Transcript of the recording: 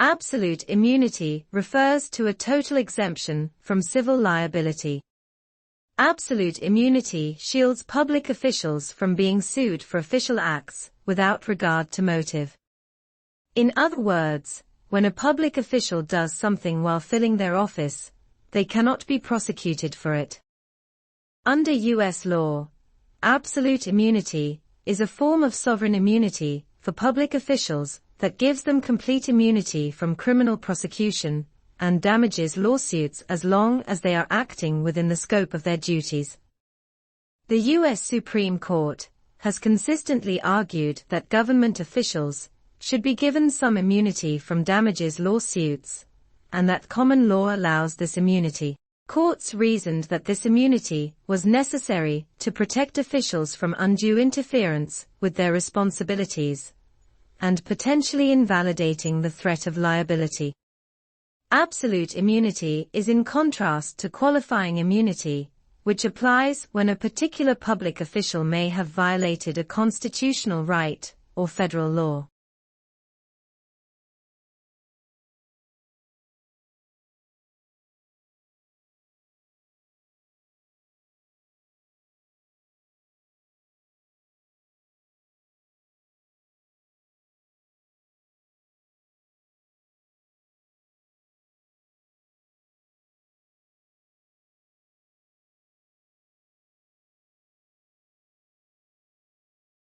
Absolute immunity refers to a total exemption from civil liability. Absolute immunity shields public officials from being sued for official acts without regard to motive. In other words, when a public official does something while filling their office, they cannot be prosecuted for it. Under U.S. law, absolute immunity is a form of sovereign immunity for public officials that gives them complete immunity from criminal prosecution and damages lawsuits as long as they are acting within the scope of their duties. The U.S. Supreme Court has consistently argued that government officials should be given some immunity from damages lawsuits, and that common law allows this immunity. Courts reasoned that this immunity was necessary to protect officials from undue interference with their responsibilities and potentially invalidating the threat of liability. Absolute immunity is in contrast to qualifying immunity, which applies when a particular public official may have violated a constitutional right or federal law.